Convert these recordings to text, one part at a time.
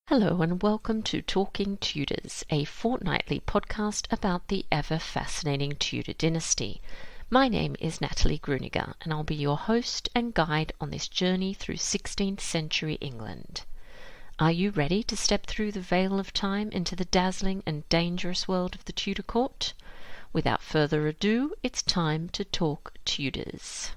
Hello and welcome to Talking Tudors, a fortnightly podcast about the ever-fascinating Tudor dynasty. My name is Natalie Grueninger and I'll be your host and guide on this journey through 16th century England. Are you ready to step through the veil of time into the dazzling and dangerous world of the Tudor court? Without further ado, it's time to talk Tudors.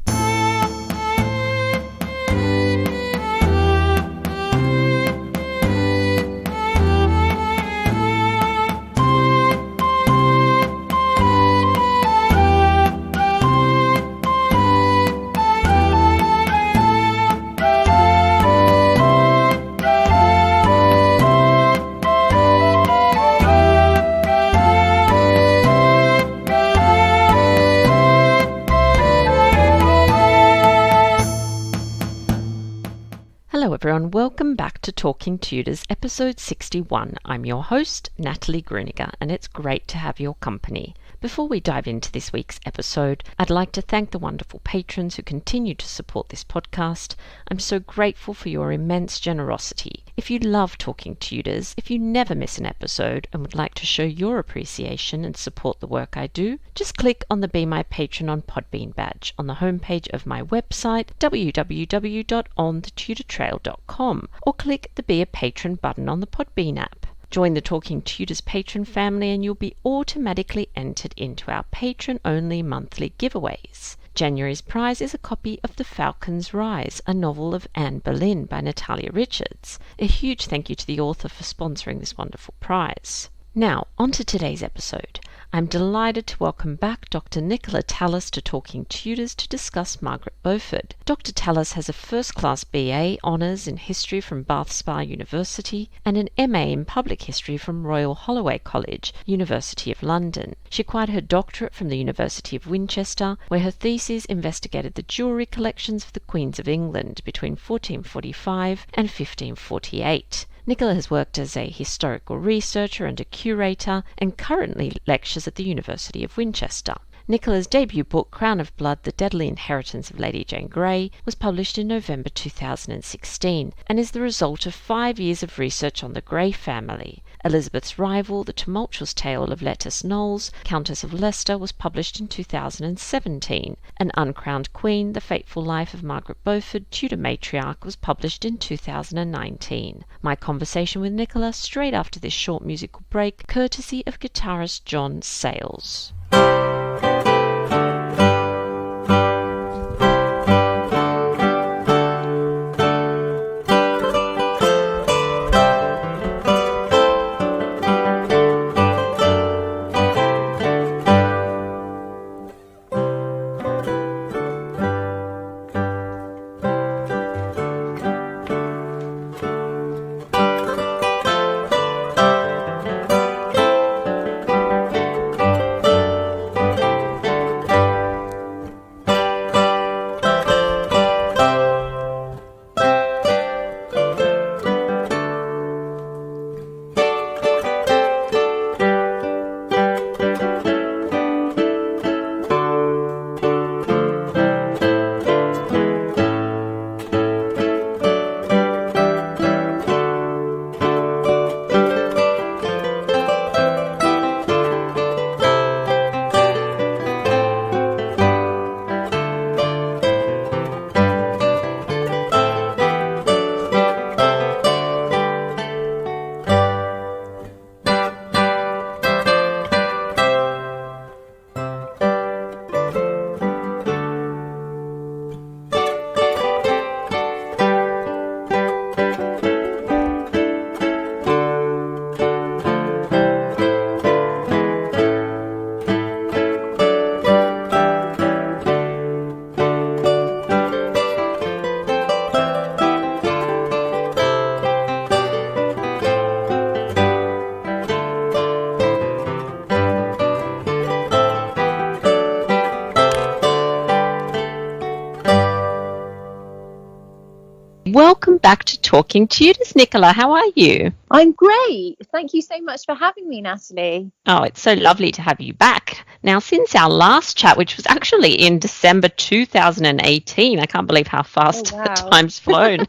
Hello everyone, welcome back to Talking Tudors, episode 61. I'm your host, Natalie Grueninger, and it's great to have your company. Before we dive into this week's episode, I'd like to thank the wonderful patrons who continue to support this podcast. I'm so grateful for your immense generosity. If you love Talking Tudors, if you never miss an episode and would like to show your appreciation and support the work I do, just click on the Be My Patron on Podbean badge on the homepage of my website, www.onthetudortrail.com, or click the Be a Patron button on the Podbean app. Join the Talking Tudors patron family and you'll be automatically entered into our patron-only monthly giveaways. January's prize is a copy of The Falcon's Rise, a novel of Anne Boleyn by Natalia Richards. A huge thank you to the author for sponsoring this wonderful prize. Now, on to today's episode. I'm delighted to welcome back Dr Nicola Tallis to Talking Tudors to discuss Margaret Beaufort. Dr Tallis has a first-class BA Honours in History from Bath Spa University and an MA in Public History from Royal Holloway College, University of London. She acquired her doctorate from the University of Winchester, where her thesis investigated the jewellery collections of the Queens of England between 1445 and 1548. Nicola has worked as a historical researcher and a curator and currently lectures at the University of Winchester. Nicola's debut book, Crown of Blood, The Deadly Inheritance of Lady Jane Grey, was published in November 2016 and is the result of 5 years of research on the Grey family. Elizabeth's Rival, The Tumultuous Tale of Lettice Knowles, Countess of Leicester, was published in 2017. An Uncrowned Queen, The Fateful Life of Margaret Beaufort, Tudor Matriarch, was published in 2019. My conversation with Nicola straight after this short musical break, courtesy of guitarist Jon Sayles. Welcome back to Talking Tudors, Nicola. How are you? I'm great. Thank you so much for having me, Natalie. Oh, it's so lovely to have you back. Now, since our last chat, which was actually in December 2018, I can't believe how fast time's flown.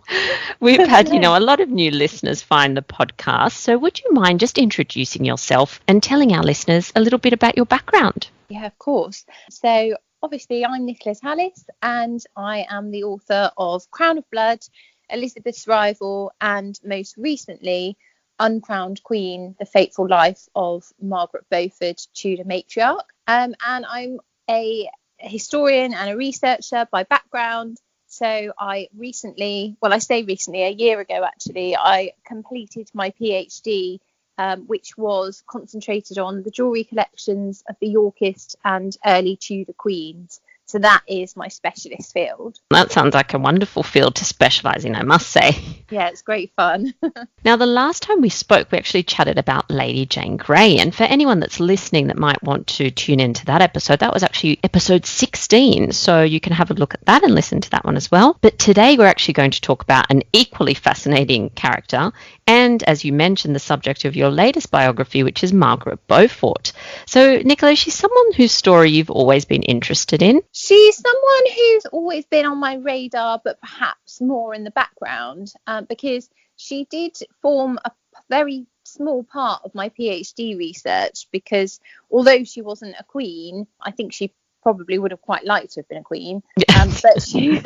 We've had, a lot of new listeners find the podcast. So would you mind just introducing yourself and telling our listeners a little bit about your background? Yeah, of course. So obviously I'm Nicola Tallis, and I am the author of Crown of Blood, Elizabeth's Rival, and most recently Uncrowned Queen, The Fateful Life of Margaret Beaufort, Tudor Matriarch. And I'm a historian and a researcher by background. So I recently, a year ago actually, I completed my PhD, which was concentrated on the jewellery collections of the Yorkist and early Tudor queens. So that is my specialist field. That sounds like a wonderful field to specialise in, I must say. Yeah, it's great fun. Now, the last time we spoke, we actually chatted about Lady Jane Grey. And for anyone that's listening that might want to tune into that episode, that was actually episode 16. So you can have a look at that and listen to that one as well. But today we're actually going to talk about an equally fascinating character. And as you mentioned, the subject of your latest biography, which is Margaret Beaufort. So, Nicola, she's someone whose story you've always been interested in. She's someone who's always been on my radar, but perhaps more in the background, because she did form a very small part of my PhD research, because although she wasn't a queen, I think she probably would have quite liked to have been a queen, but she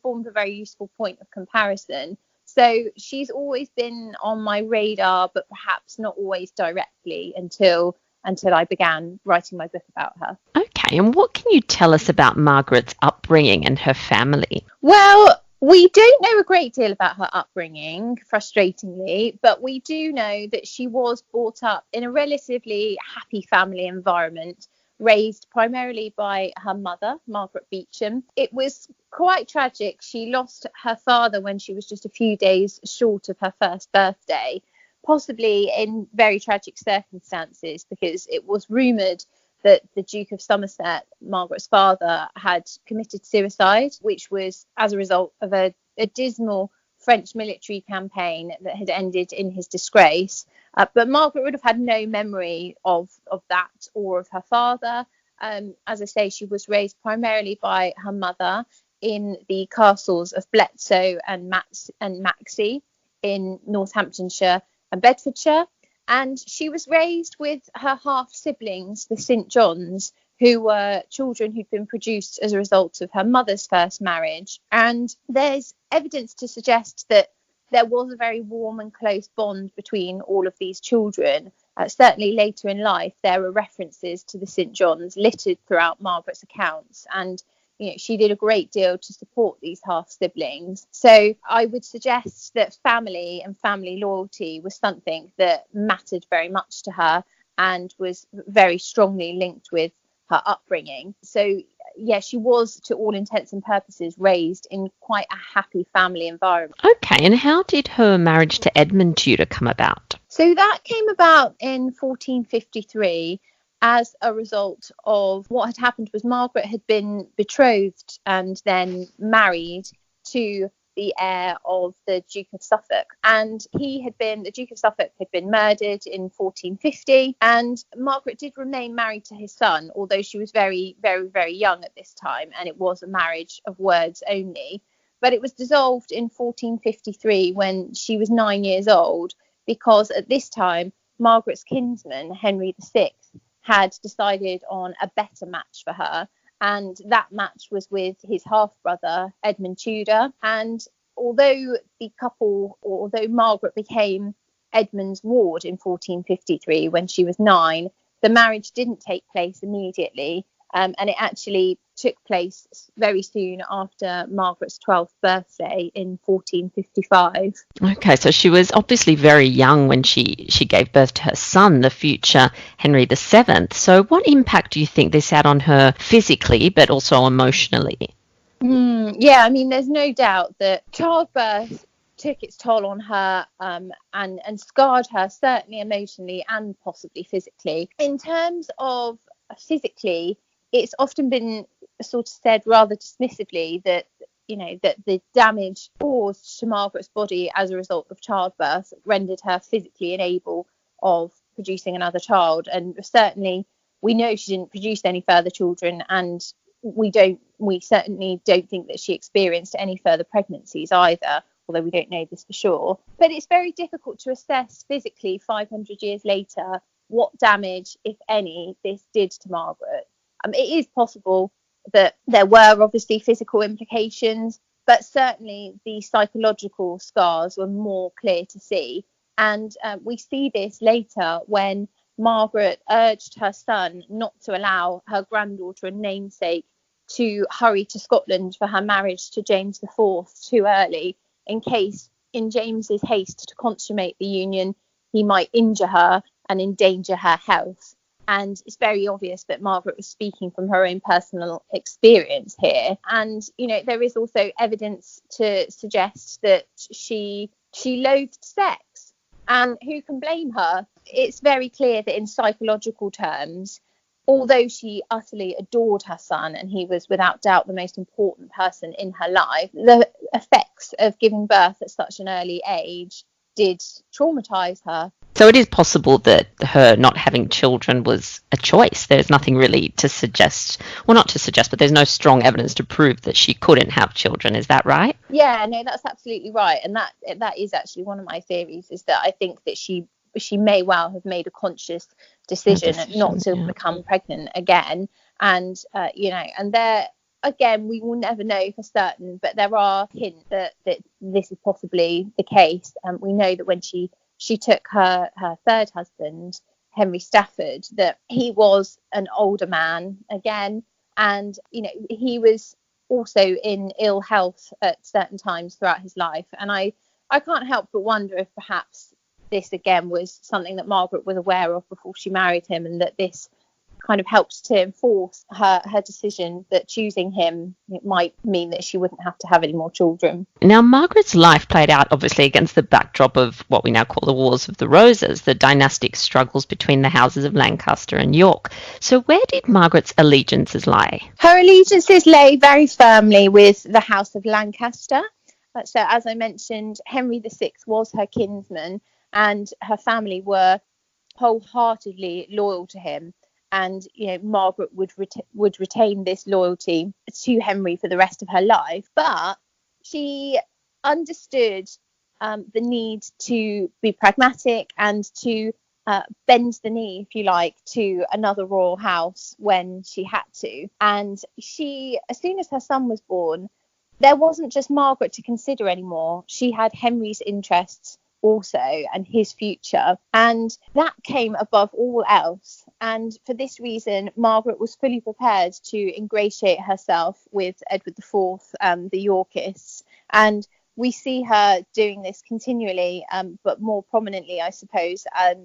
formed a very useful point of comparison. So she's always been on my radar, but perhaps not always directly until I began writing my book about her. Okay, and what can you tell us about Margaret's upbringing and her family? Well, we don't know a great deal about her upbringing, frustratingly, but we do know that she was brought up in a relatively happy family environment, raised primarily by her mother, Margaret Beaufort. It was quite tragic. She lost her father when she was just a few days short of her first birthday, possibly in very tragic circumstances, because it was rumoured that the Duke of Somerset, Margaret's father, had committed suicide, which was as a result of a dismal French military campaign that had ended in his disgrace. But Margaret would have had no memory of that or of her father. As I say, she was raised primarily by her mother in the castles of Bletsoe and Maxey in Northamptonshire and Bedfordshire, and she was raised with her half siblings, the St Johns, who were children who'd been produced as a result of her mother's first marriage. And there's evidence to suggest that there was a very warm and close bond between all of these children. Certainly later in life, there are references to the St Johns littered throughout Margaret's accounts, and she did a great deal to support these half siblings. So I would suggest that family and family loyalty was something that mattered very much to her and was very strongly linked with her upbringing. So yeah, she was, to all intents and purposes, raised in quite a happy family environment. Okay, and how did her marriage to Edmund Tudor come about? So that came about in 1453. As a result of what had happened was Margaret had been betrothed and then married to the heir of the Duke of Suffolk, and the Duke of Suffolk had been murdered in 1450, and Margaret did remain married to his son, although she was very, very, very young at this time, and it was a marriage of words only. But it was dissolved in 1453 when she was 9 years old, because at this time Margaret's kinsman, Henry VI, had decided on a better match for her, and that match was with his half-brother Edmund Tudor. And although Margaret became Edmund's ward in 1453 when she was 9, the marriage didn't take place immediately, and it actually took place very soon after Margaret's 12th birthday in 1455. Okay, so she was obviously very young when she gave birth to her son, the future Henry VII. So what impact do you think this had on her physically, but also emotionally? Yeah, I mean, there's no doubt that childbirth took its toll on her, and scarred her, certainly emotionally and possibly physically. In terms of physically, it's often been sort of said rather dismissively that the damage caused to Margaret's body as a result of childbirth rendered her physically incapable of producing another child. And certainly we know she didn't produce any further children, and we certainly don't think that she experienced any further pregnancies either, although we don't know this for sure. But it's very difficult to assess physically 500 years later what damage, if any, this did to Margaret. It is possible that there were obviously physical implications, but certainly the psychological scars were more clear to see. And we see this later when Margaret urged her son not to allow her granddaughter and namesake to hurry to Scotland for her marriage to James IV too early, in case, in James's haste to consummate the union, he might injure her and endanger her health. And it's very obvious that Margaret was speaking from her own personal experience here. And, you know, there is also evidence to suggest that she loathed sex. And who can blame her? It's very clear that in psychological terms, although she utterly adored her son and he was without doubt the most important person in her life, the effects of giving birth at such an early age did traumatize her. So it is possible that her not having children was a choice. There's nothing really to suggest, well, not to suggest, but there's no strong evidence to prove that she couldn't have children. Is that right? Yeah, no, that's absolutely right. And that is actually one of my theories, is that I think that she may well have made a conscious decision not to become pregnant again. And, you know, and there, again, we will never know for certain, but there are hints that this is possibly the case. And we know that when she took her third husband, Henry Stafford, that he was an older man again. And, you know, he was also in ill health at certain times throughout his life. And I can't help but wonder if perhaps this again was something that Margaret was aware of before she married him, and that this kind of helps to enforce her decision that choosing him, it might mean that she wouldn't have to have any more children. Now, Margaret's life played out obviously against the backdrop of what we now call the Wars of the Roses, the dynastic struggles between the houses of Lancaster and York. So where did Margaret's allegiances lie? Her allegiances lay very firmly with the House of Lancaster. So as I mentioned, Henry VI was her kinsman, and her family were wholeheartedly loyal to him. And, you know, Margaret would retain this loyalty to Henry for the rest of her life. But she understood the need to be pragmatic and to bend the knee, if you like, to another royal house when she had to. And she, as soon as her son was born, there wasn't just Margaret to consider anymore. She had Henry's interests also, and his future, and that came above all else. And for this reason, Margaret was fully prepared to ingratiate herself with Edward IV and the Yorkists, and we see her doing this continually, but more prominently, I suppose,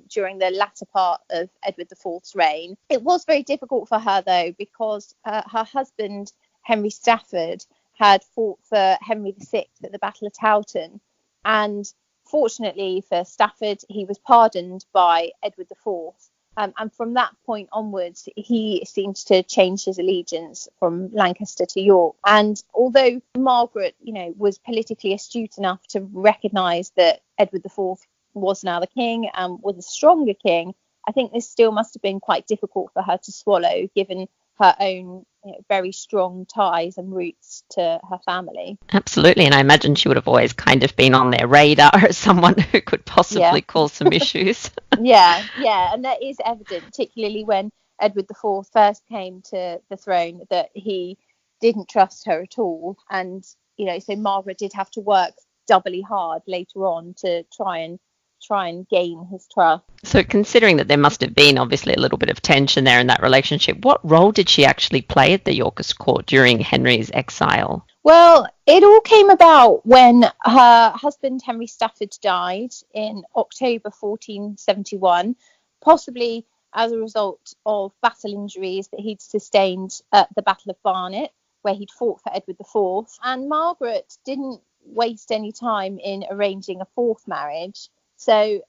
during the latter part of Edward IV's reign. It was very difficult for her, though, because her husband, Henry Stafford, had fought for Henry VI at the Battle of Towton, and fortunately for Stafford, he was pardoned by Edward IV. And from that point onwards, he seemed to change his allegiance from Lancaster to York. And although Margaret, you know, was politically astute enough to recognise that Edward IV was now the king and was a stronger king, I think this still must have been quite difficult for her to swallow, given her own, you know, very strong ties and roots to her family. Absolutely, and I imagine she would have always kind of been on their radar as someone who could possibly cause some issues. Yeah, and that is evident, particularly when Edward IV first came to the throne, that he didn't trust her at all. And, you know, so Margaret did have to work doubly hard later on to try and gain his trust. So considering that there must have been obviously a little bit of tension there in that relationship, what role did she actually play at the Yorkist court during Henry's exile? Well, it all came about when her husband Henry Stafford died in October 1471, possibly as a result of battle injuries that he'd sustained at the Battle of Barnet, where he'd fought for Edward IV. And Margaret didn't waste any time in arranging a fourth marriage. So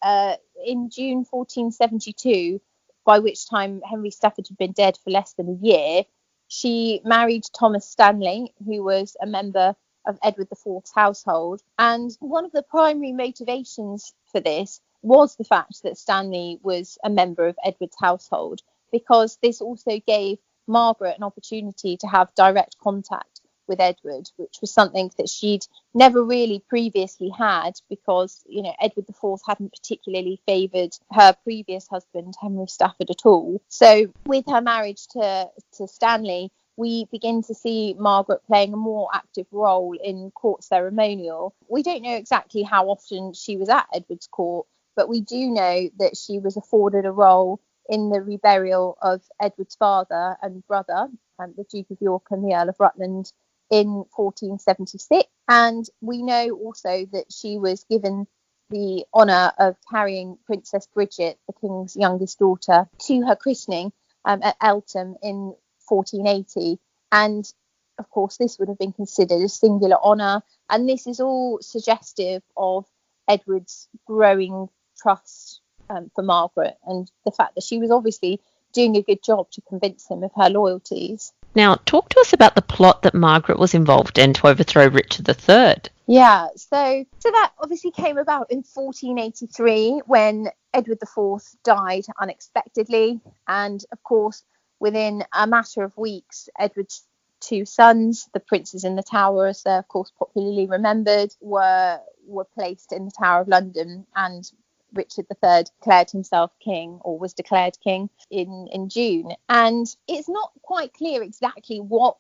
in June 1472, by which time Henry Stafford had been dead for less than a year, she married Thomas Stanley, who was a member of Edward IV's household. And one of the primary motivations for this was the fact that Stanley was a member of Edward's household, because this also gave Margaret an opportunity to have direct contact with Edward, which was something that she'd never really previously had, because, you know, Edward IV hadn't particularly favoured her previous husband, Henry Stafford, at all. So with her marriage to Stanley, we begin to see Margaret playing a more active role in court ceremonial. We don't know exactly how often she was at Edward's court, but we do know that she was afforded a role in the reburial of Edward's father and brother, the Duke of York and the Earl of Rutland, in 1476. And we know also that she was given the honour of carrying Princess Bridget, the king's youngest daughter, to her christening at Eltham in 1480. And of course, this would have been considered a singular honour. And this is all suggestive of Edward's growing trust for Margaret, and the fact that she was obviously doing a good job to convince him of her loyalties. Now, talk to us about the plot that Margaret was involved in to overthrow Richard III. Yeah, so that obviously came about in 1483 when Edward IV died unexpectedly. And of course, within a matter of weeks, Edward's two sons, the princes in the Tower, as they're of course popularly remembered, were placed in the Tower of London, and Richard III declared himself king, or was declared king, in June. And it's not quite clear exactly what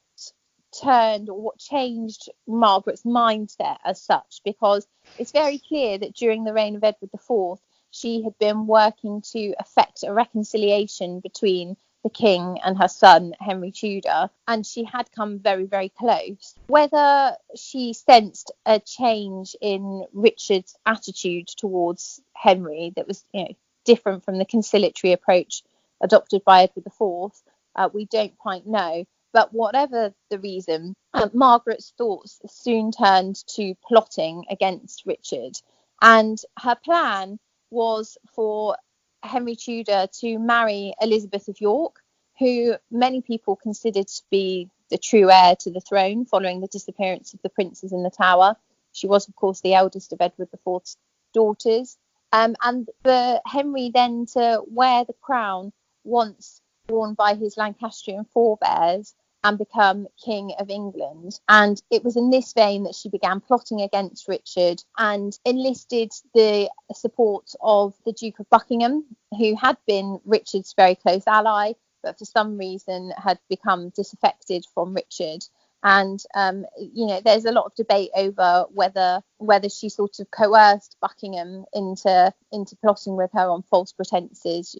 turned or what changed Margaret's mindset as such, because it's very clear that during the reign of Edward IV, she had been working to effect a reconciliation between the king and her son Henry Tudor, and she had come very, very close. Whether she sensed a change in Richard's attitude towards Henry that was, you know, different from the conciliatory approach adopted by Edward IV, we don't quite know. But whatever the reason, Margaret's thoughts soon turned to plotting against Richard, and her plan was for Henry Tudor to marry Elizabeth of York, who many people considered to be the true heir to the throne following the disappearance of the princes in the Tower. She was, of course, the eldest of Edward IV's daughters. And for Henry then to wear the crown once worn by his Lancastrian forebears and become King of England. And it was in this vein that she began plotting against Richard and enlisted the support of the Duke of Buckingham, who had been Richard's very close ally, but for some reason had become disaffected from Richard. And there's a lot of debate over whether she sort of coerced Buckingham into plotting with her on false pretenses,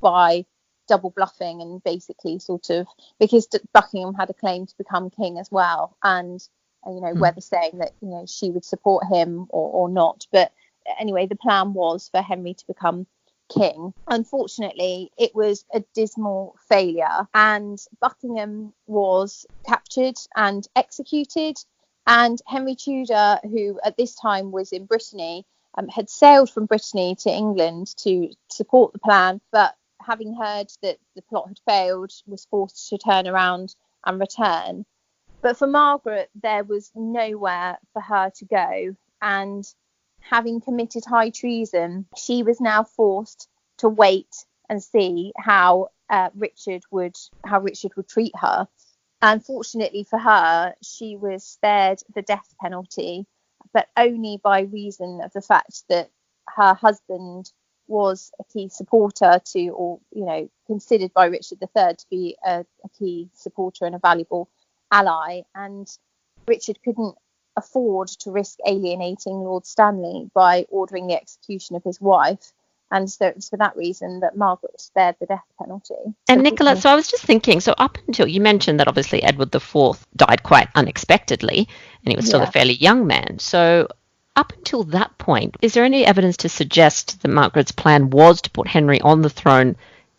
by double bluffing, and basically sort of because Buckingham had a claim to become king as well, and whether saying that she would support him or not. But anyway, the plan was for Henry to become king. Unfortunately, it was a dismal failure, and Buckingham was captured and executed, and Henry Tudor, who at this time was in Brittany, had sailed from Brittany to England to support the plan, but having heard that the plot had failed, was forced to turn around and return. But for Margaret, there was nowhere for her to go, and having committed high treason, she was now forced to wait and see how Richard would treat her. Unfortunately for her, she was spared the death penalty, but only by reason of the fact that her husband was a key supporter considered by Richard III to be a key supporter and a valuable ally, and Richard couldn't afford to risk alienating Lord Stanley by ordering the execution of his wife, and so it was for that reason that Margaret was spared the death penalty. And Nicola, so I was just thinking, so up until you mentioned that obviously Edward IV died quite unexpectedly, and he was still a fairly young man, so up until that point, is there any evidence to suggest that Margaret's plan was to put Henry on the throne,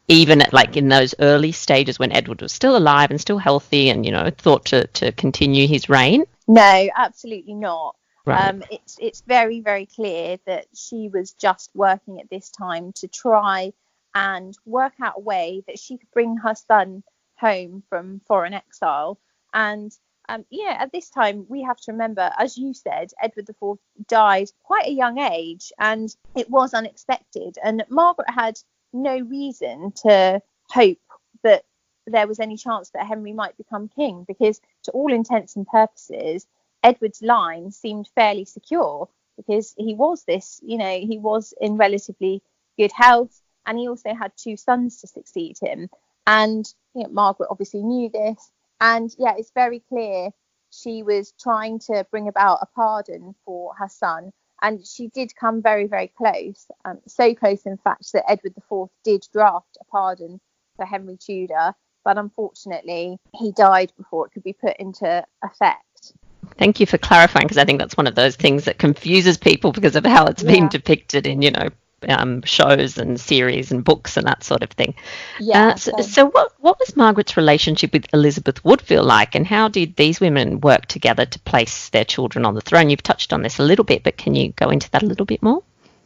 even at, in those early stages when Edward was still alive and still healthy and, thought to continue his reign? No, absolutely not. Right. It's very, very clear that she was just working at this time to try and work out a way that she could bring her son home from foreign exile. And At this time, we have to remember, as you said, Edward IV died quite a young age, and it was unexpected. And Margaret had no reason to hope that there was any chance that Henry might become king, because to all intents and purposes, Edward's line seemed fairly secure, because he was he was in relatively good health, and he also had 2 sons to succeed him. And Margaret obviously knew this. And it's very clear she was trying to bring about a pardon for her son. And she did come very, very close. So close, in fact, that Edward IV did draft a pardon for Henry Tudor. But unfortunately, he died before it could be put into effect. Thank you for clarifying, because I think that's one of those things that confuses people because of how it's been depicted in, shows and series and books and that sort of thing. So what was Margaret's relationship with Elizabeth Woodville like, and how did these women work together to place their children on the throne? You've touched on this a little bit, but can you go into that a little bit more?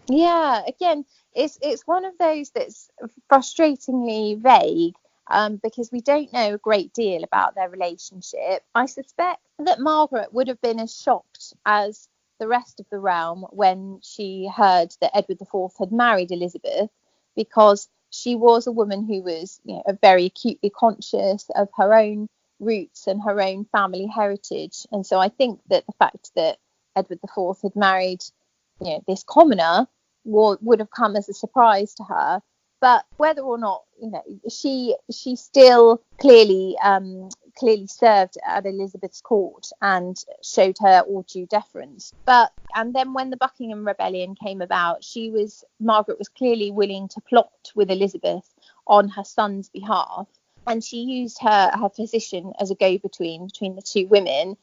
Yeah, again, it's one of those that's frustratingly vague, because we don't know a great deal about their relationship. I suspect that Margaret would have been as shocked as the rest of the realm when she heard that Edward IV had married Elizabeth, because she was a woman who was very acutely conscious of her own roots and her own family heritage. And so I think that the fact that Edward IV had married this commoner would have come as a surprise to her. But whether or not she still clearly served at Elizabeth's court and showed her all due deference. And then when the Buckingham Rebellion came about, Margaret was clearly willing to plot with Elizabeth on her son's behalf, and she used her position as a go-between between the 2 women.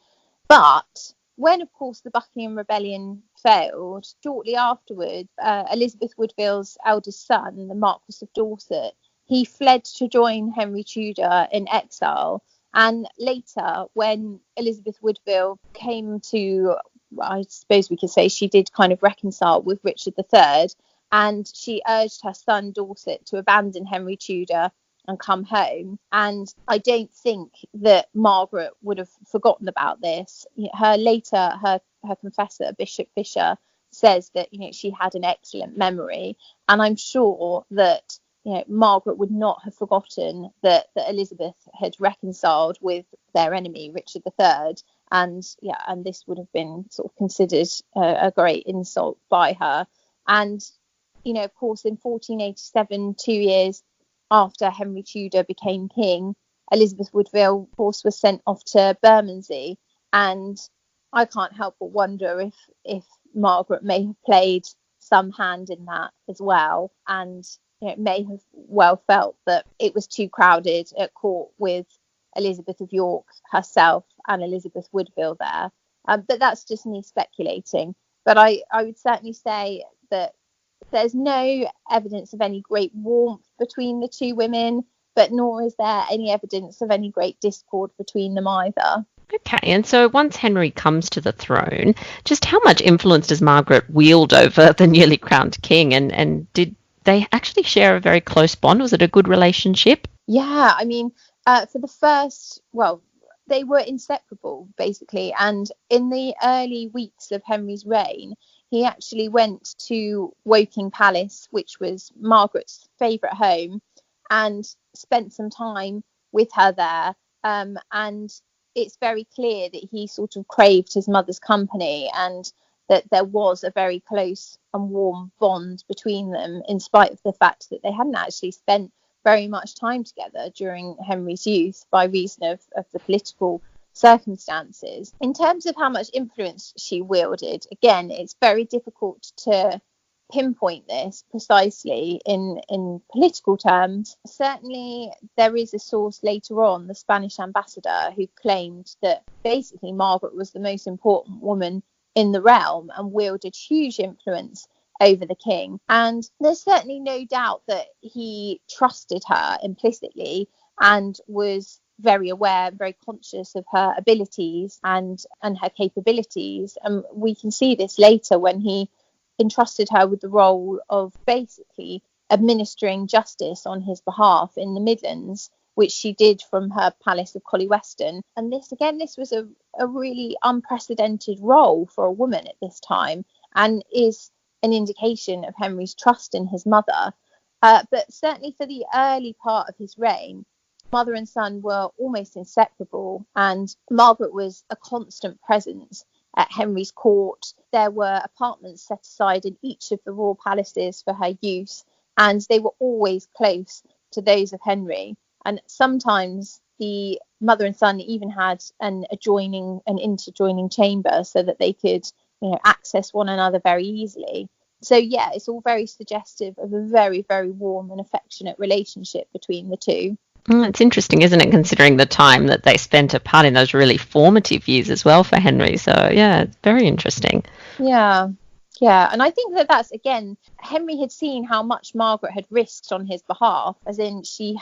But when, of course, the Buckingham Rebellion failed, shortly afterwards, Elizabeth Woodville's eldest son, the Marquis of Dorset, he fled to join Henry Tudor in exile. And later, when Elizabeth Woodville came to, I suppose we could say, she did kind of reconcile with Richard III, and she urged her son Dorset to abandon Henry Tudor and come home. And I don't think that Margaret would have forgotten about this. Her confessor, Bishop Fisher, says that she had an excellent memory, and I'm sure that Margaret would not have forgotten that Elizabeth had reconciled with their enemy Richard III, and this would have been sort of considered a great insult by her. And of course, in 1487, 2 years after Henry Tudor became king, Elizabeth Woodville, of course, was sent off to Bermondsey. And I can't help but wonder if Margaret may have played some hand in that as well, and may have well felt that it was too crowded at court with Elizabeth of York herself and Elizabeth Woodville there. But that's just me speculating. But I would certainly say that there's no evidence of any great warmth between the 2 women, but nor is there any evidence of any great discord between them either. Okay, and so once Henry comes to the throne, just how much influence does Margaret wield over the newly crowned king? And did they actually share a very close bond? Was it a good relationship? Yeah, I mean, for the first, they were inseparable, basically. And in the early weeks of Henry's reign, he actually went to Woking Palace, which was Margaret's favourite home, and spent some time with her there. And it's very clear that he sort of craved his mother's company, and that there was a very close and warm bond between them, in spite of the fact that they hadn't actually spent very much time together during Henry's youth by reason of the political circumstances. In terms of how much influence she wielded, again, it's very difficult to pinpoint this precisely in political terms. Certainly there is a source later on, the Spanish ambassador, who claimed that basically Margaret was the most important woman in the realm and wielded huge influence over the king. And there's certainly no doubt that he trusted her implicitly and was very aware, very conscious of her abilities and her capabilities. And we can see this later when he entrusted her with the role of basically administering justice on his behalf in the Midlands, which she did from her palace of Collyweston. And this was a really unprecedented role for a woman at this time, and is an indication of Henry's trust in his mother. But certainly for the early part of his reign, mother and son were almost inseparable, and Margaret was a constant presence at Henry's court. There were apartments set aside in each of the royal palaces for her use, and they were always close to those of Henry. And sometimes the mother and son even had an interjoining chamber so that they could, access one another very easily. So yeah, it's all very suggestive of a very, very warm and affectionate relationship between the two. It's interesting, isn't it, considering the time that they spent apart in those really formative years as well for Henry. So yeah, it's very interesting. Yeah, and I think that's, again, Henry had seen how much Margaret had risked on his behalf, as in she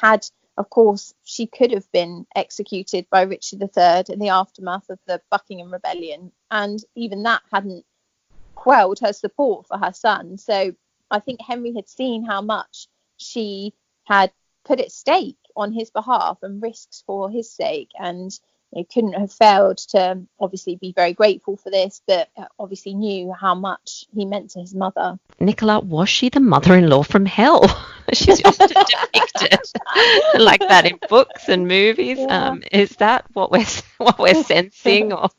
could have been executed by Richard III in the aftermath of the Buckingham Rebellion, and even that hadn't quelled her support for her son. So I think Henry had seen how much she had put at stake on his behalf and risks for his sake, and couldn't have failed to obviously be very grateful for this, but obviously knew how much he meant to his mother. Nicola, was she the mother-in-law from hell? She's often depicted like that in books and movies. Yeah. Is that what we're sensing? Or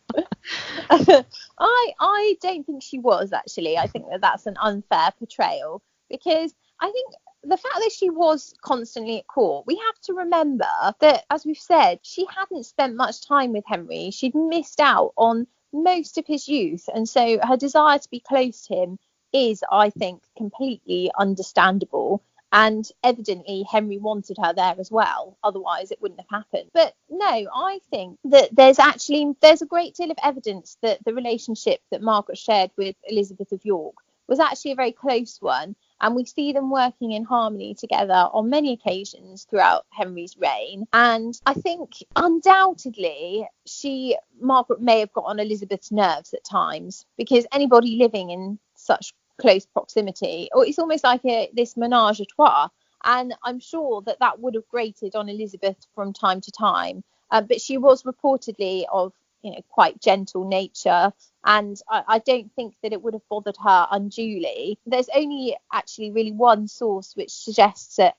I don't think she was, actually. I think that's an unfair portrayal, because I think the fact that she was constantly at court, we have to remember that, as we've said, she hadn't spent much time with Henry. She'd missed out on most of his youth, and so her desire to be close to him is, I think, completely understandable. And evidently Henry wanted her there as well, otherwise it wouldn't have happened. But no, I think that there's a great deal of evidence that the relationship that Margaret shared with Elizabeth of York was actually a very close one, and we see them working in harmony together on many occasions throughout Henry's reign. And I think undoubtedly Margaret may have got on Elizabeth's nerves at times, because anybody living in such close proximity, or it's almost like this menage a trois, and I'm sure that would have grated on Elizabeth from time to time. But she was reportedly of quite gentle nature, and I don't think that it would have bothered her unduly. There's only actually really one source which suggests that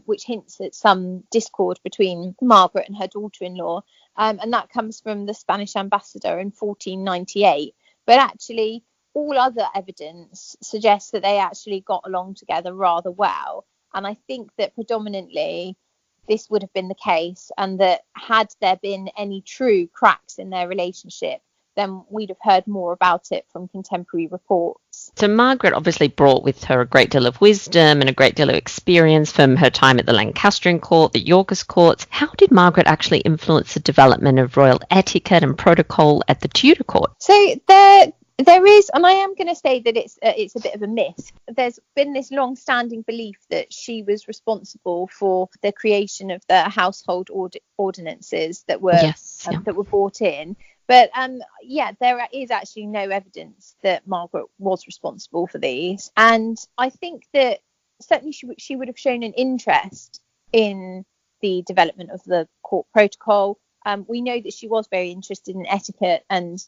which hints at some discord between Margaret and her daughter-in-law, and that comes from the Spanish ambassador in 1498. But actually all other evidence suggests that they actually got along together rather well, and I think that predominantly this would have been the case, and that had there been any true cracks in their relationship, then we'd have heard more about it from contemporary reports. So Margaret obviously brought with her a great deal of wisdom and a great deal of experience from her time at the Lancastrian court, the Yorkist courts. How did Margaret actually influence the development of royal etiquette and protocol at the Tudor court? So there is, and I am going to say that it's a bit of a myth. There's been this long-standing belief that she was responsible for the creation of the household ordinances that were brought in. But there is actually no evidence that Margaret was responsible for these. And I think that certainly she would have shown an interest in the development of the court protocol. We know that she was very interested in etiquette and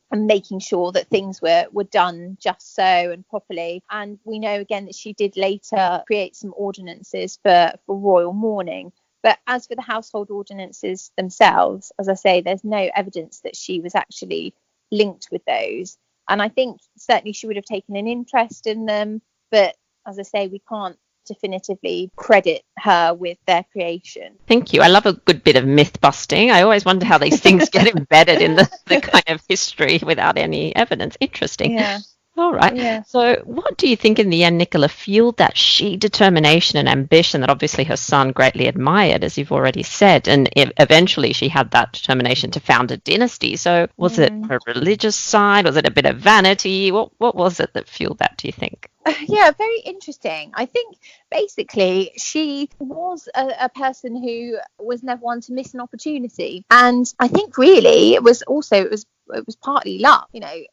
making sure that things were done just so and properly. And we know again that she did later create some ordinances for royal mourning. But as for the household ordinances themselves, as I say, there's no evidence that she was actually linked with those. And I think certainly she would have taken an interest in them. But as I say, we can't definitively credit her with their creation. Thank you. I love a good bit of myth busting. I always wonder how these things get embedded in the kind of history without any evidence. Interesting. Yeah. All right. Yeah. So what do you think in the end Nicola fueled that sheer determination and ambition that obviously her son greatly admired, as you've already said, and eventually she had that determination to found a dynasty. So was it her religious side? Was it a bit of vanity? What was it that fueled that, do you think? Yeah, very interesting. I think basically she was a person who was never one to miss an opportunity, and I think really it was partly luck.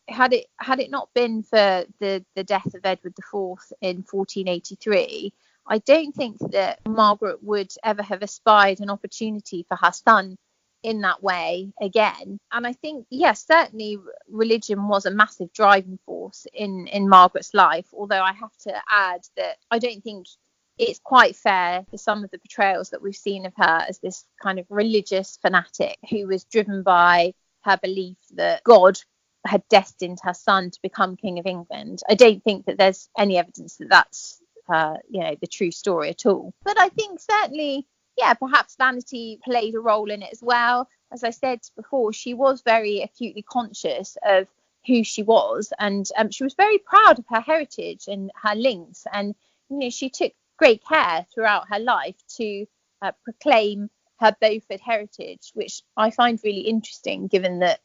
Had it not been for the death of Edward IV in 1483, I don't think that Margaret would ever have aspired an opportunity for her son in that way again. And I think, yes, certainly religion was a massive driving force in Margaret's life, although I have to add that I don't think it's quite fair for some of the portrayals that we've seen of her as this kind of religious fanatic who was driven by her belief that God had destined her son to become King of England. I don't think that there's any evidence that that's the true story at all. But I think certainly, perhaps vanity played a role in it as well. As I said before, she was very acutely conscious of who she was, and she was very proud of her heritage and her links. And she took great care throughout her life to proclaim her Beaufort heritage, which I find really interesting, given that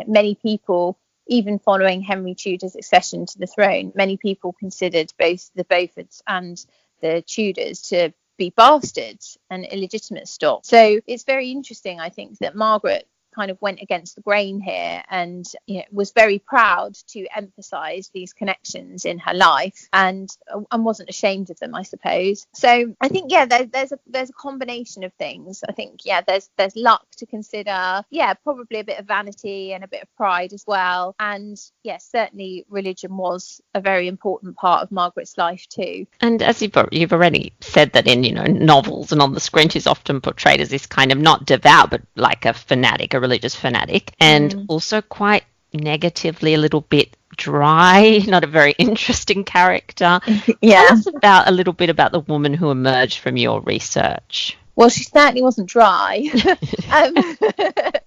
many people, even following Henry Tudor's accession to the throne, many people considered both the Beauforts and the Tudors to be bastards and illegitimate stock. So it's very interesting, I think, that Margaret kind of went against the grain here and was very proud to emphasize these connections in her life and wasn't ashamed of them, I suppose. So I think there's a combination of things. I think there's luck to consider, probably a bit of vanity and a bit of pride as well, and certainly religion was a very important part of Margaret's life too. And as you've already said, that in novels and on the screen she's often portrayed as this kind of not devout but like a fanatic, a religious fanatic, and also quite negatively a little bit dry, not a very interesting character. Tell us a little bit about the woman who emerged from your research. Well, she certainly wasn't dry.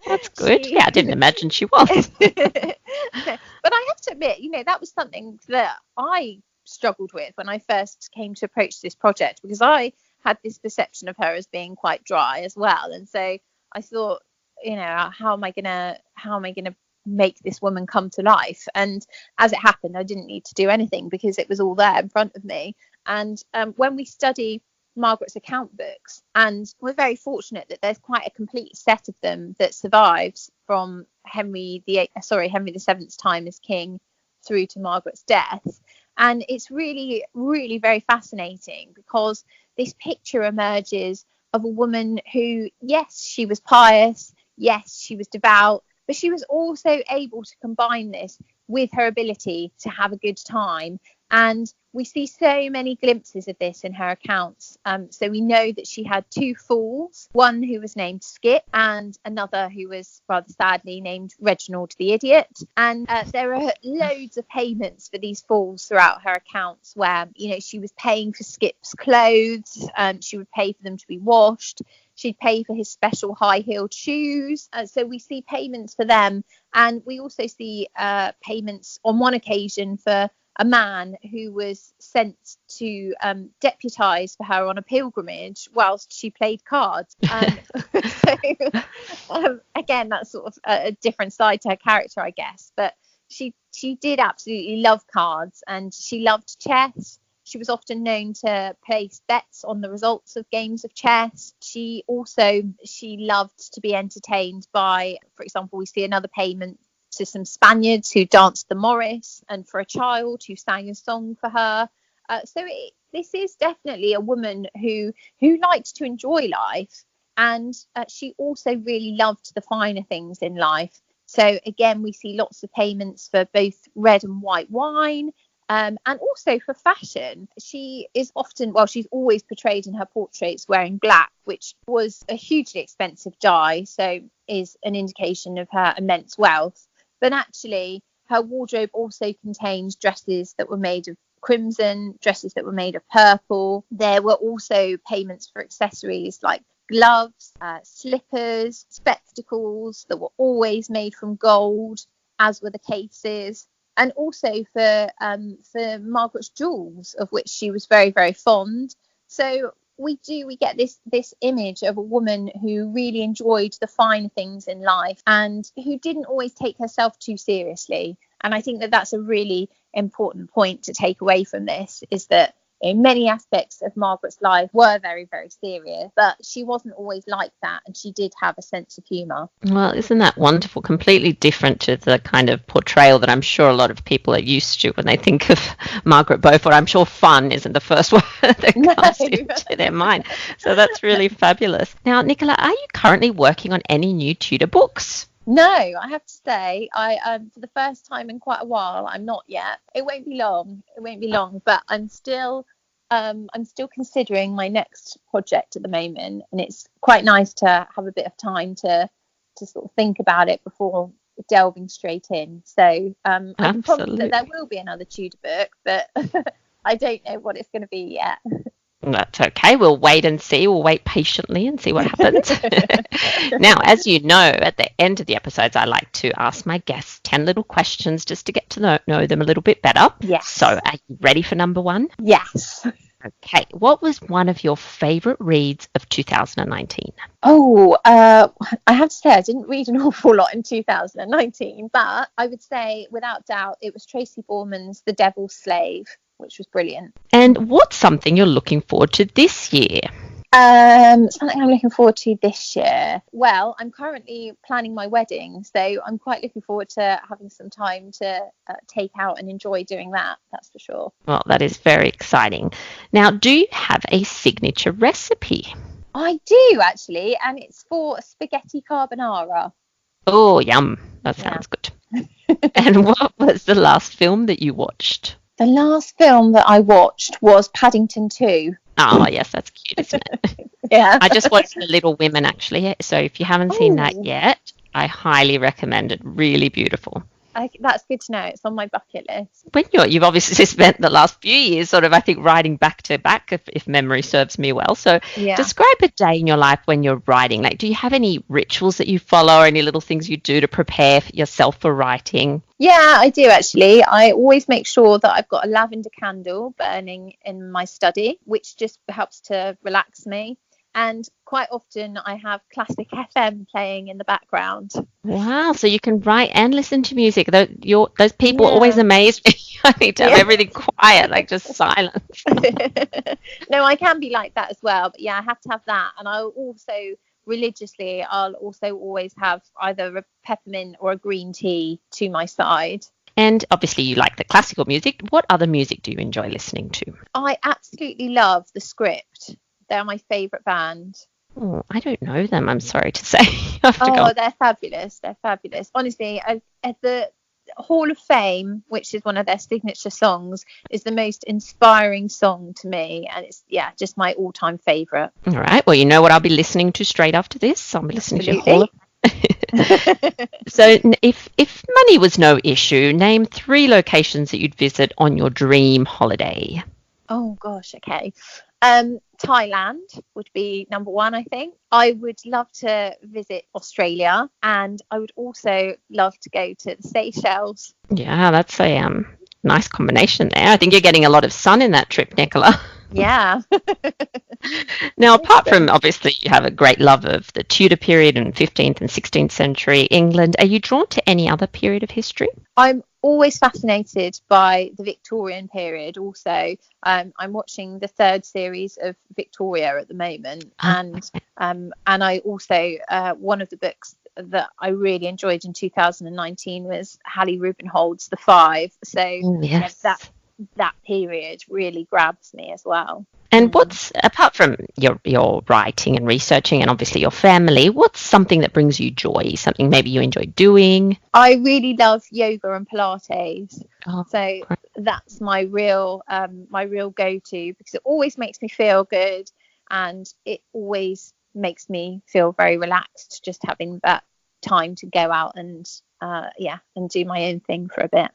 That's good. I didn't imagine she was. But I have to admit, that was something that I struggled with when I first came to approach this project, because I had this perception of her as being quite dry as well. And so I thought, how am I gonna make this woman come to life? And as it happened, I didn't need to do anything because it was all there in front of me. And when we study Margaret's account books, and we're very fortunate that there's quite a complete set of them that survives from Henry VII's time as king through to Margaret's death. And it's really, really very fascinating, because this picture emerges of a woman who, yes, she was pious, yes, she was devout, but she was also able to combine this with her ability to have a good time. And we see so many glimpses of this in her accounts. So we know that she had two fools, one who was named Skip and another who was rather sadly named Reginald the Idiot. And there are loads of payments for these fools throughout her accounts where, she was paying for Skip's clothes, she would pay for them to be washed, she'd pay for his special high-heeled shoes. So we see payments for them. And we also see payments on one occasion for a man who was sent to deputise for her on a pilgrimage whilst she played cards. Again, that's sort of a different side to her character, I guess. But she did absolutely love cards, and she loved chess. She was often known to place bets on the results of games of chess. She loved to be entertained by, for example, we see another payment to some Spaniards who danced the Morris, and for a child who sang a song for her. This is definitely a woman who liked to enjoy life, and she also really loved the finer things in life. So again, we see lots of payments for both red and white wine, and also for fashion. She is she's always portrayed in her portraits wearing black, which was a hugely expensive dye, so is an indication of her immense wealth. But actually, her wardrobe also contained dresses that were made of crimson, dresses that were made of purple. There were also payments for accessories like gloves, slippers, spectacles that were always made from gold, as were the cases. And also for Margaret's jewels, of which she was very, very fond. So we get this image of a woman who really enjoyed the fine things in life and who didn't always take herself too seriously. And I think that that's a really important point to take away from this, is that many aspects of Margaret's life were very, very serious, but she wasn't always like that, and she did have a sense of humour. Well, isn't that wonderful? Completely different to the kind of portrayal that I'm sure a lot of people are used to when they think of Margaret Beaufort. I'm sure fun isn't the first word that comes into their mind. So that's really fabulous. Now, Nicola, are you currently working on any new Tudor books? No, I have to say, I for the first time in quite a while, I'm not yet. It won't be long, but I'm still considering my next project at the moment, and it's quite nice to have a bit of time to sort of think about it before delving straight in. So I can promise that there will be another Tudor book, but I don't know what it's going to be yet. That's okay. We'll wait and see. We'll wait patiently and see what happens. Now, as you know, at the end of the episodes, I like to ask my guests 10 little questions just to get to know them a little bit better. Yes. So are you ready for number one? Yes. Okay. What was one of your favourite reads of 2019? Oh, I have to say I didn't read an awful lot in 2019, but I would say without doubt it was Tracy Borman's The Devil's Slave, which was brilliant. And what's something you're looking forward to this year? Something I'm looking forward to this year. Well, I'm currently planning my wedding, so I'm quite looking forward to having some time to take out and enjoy doing that. That's for sure. Well, that is very exciting. Now, do you have a signature recipe? I do, actually, and it's for spaghetti carbonara. Oh, yum. That sounds good. And what was the last film that you watched? The last film that I watched was Paddington 2. Oh, yes, that's cute, isn't it? Yeah. I just watched The Little Women, actually. So if you haven't seen that yet, I highly recommend it. Really beautiful. That's good to know. It's on my bucket list. When you've obviously spent the last few years sort of, I think, writing back to back, if memory serves me well. So describe a day in your life when you're writing. Like, do you have any rituals that you follow or any little things you do to prepare yourself for writing? Yeah, I do, actually. I always make sure that I've got a lavender candle burning in my study, which just helps to relax me. And quite often I have classic FM playing in the background. Wow, so you can write and listen to music. Those people always amaze me. I need to have everything quiet, like just silence. No, I can be like that as well. But yeah, I have to have that. And I'll also always have either a peppermint or a green tea to my side. And obviously you like the classical music. What other music do you enjoy listening to? I absolutely love The Script. They're my favourite band. Oh, I don't know them, I'm sorry to say. They're fabulous. They're fabulous. Honestly, at the Hall of Fame, which is one of their signature songs, is the most inspiring song to me. And it's, just my all-time favourite. All right. Well, you know what I'll be listening to straight after this? I'll be listening to Hall of Fame. So if money was no issue, name 3 locations that you'd visit on your dream holiday. Oh, gosh. Okay. Thailand would be number 1, I think. I would love to visit Australia, and I would also love to go to the Seychelles. Yeah, that's a nice combination there. I think you're getting a lot of sun in that trip, Nicola. Yeah. Now, apart from obviously you have a great love of the Tudor period and 15th and 16th century England, are you drawn to any other period of history? I'm always fascinated by the Victorian period. Also, I'm watching the 3rd series of Victoria at the moment, and I also one of the books that I really enjoyed in 2019 was Hallie Rubenhold's The Five. So that period really grabs me as well. And what's, apart from your writing and researching and obviously your family, what's something that brings you joy? Something maybe you enjoy doing? I really love yoga and Pilates. So that's my real go-to, because it always makes me feel good, and it always makes me feel very relaxed just having that time to go out and do my own thing for a bit.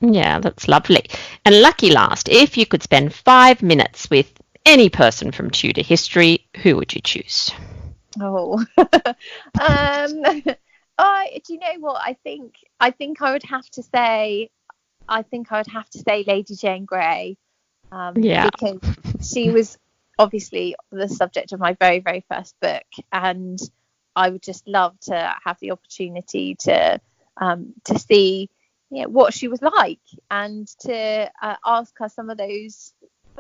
Yeah, that's lovely. And lucky last, if you could spend 5 minutes with any person from Tudor history, who would you choose? Oh, do you know what? I think I would have to say Lady Jane Grey. Because she was obviously the subject of my very, very first book, and I would just love to have the opportunity to see what she was like, and to ask her some of those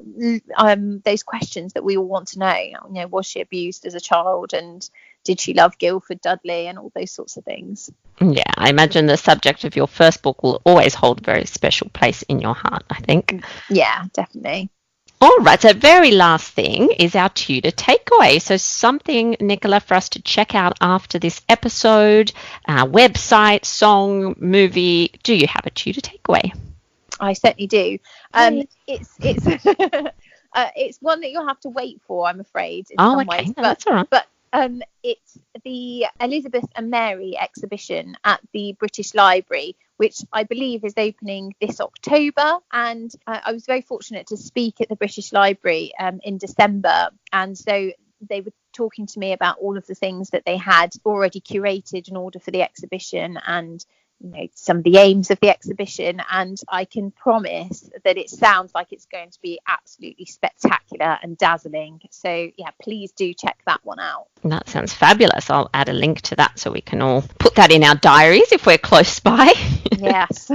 those questions that we all want to know. You know, was she abused as a child, and did she love Guildford Dudley, and all those sorts of things. Yeah, I imagine the subject of your first book will always hold a very special place in your heart, I think. Yeah, definitely. All right, so very last thing is our Tudor takeaway. So something, Nicola, for us to check out after this episode, website, song, movie. Do you have a Tudor takeaway? I certainly do. It's it's one that you'll have to wait for, I'm afraid, in some ways. No, that's all right. But it's the Elizabeth and Mary exhibition at the British Library, which I believe is opening this October. And I was very fortunate to speak at the British Library in December. And so they were talking to me about all of the things that they had already curated in order for the exhibition, and some of the aims of the exhibition. And I can promise that it sounds like it's going to be absolutely spectacular and dazzling. So yeah, please do check that one out. That sounds fabulous. I'll add a link to that so we can all put that in our diaries if we're close by. Yes.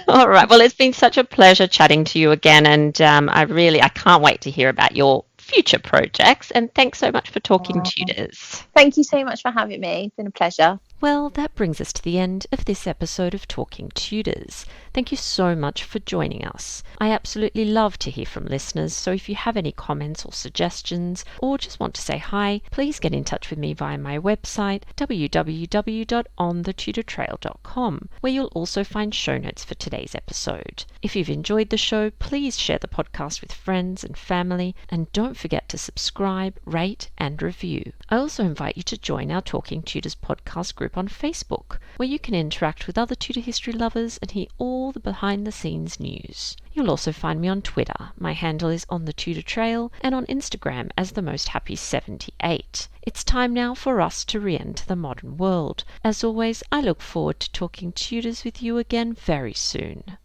All right. Well, it's been such a pleasure chatting to you again, and I can't wait to hear about your future projects. And thanks so much for Talking Tudors. Thank you so much for having me. It's been a pleasure. Well, that brings us to the end of this episode of Talking Tudors. Thank you so much for joining us. I absolutely love to hear from listeners, so if you have any comments or suggestions, or just want to say hi, please get in touch with me via my website, www.onthetudortrail.com, where you'll also find show notes for today's episode. If you've enjoyed the show, please share the podcast with friends and family, and don't forget to subscribe, rate, and review. I also invite you to join our Talking Tudors podcast group on Facebook, where you can interact with other Tudor history lovers and hear all the behind-the-scenes news. You'll also find me on Twitter. My handle is On the Tudor Trail, and on Instagram as The Most Happy 78. It's time now for us to re-enter the modern world. As always, I look forward to talking Tudors with you again very soon.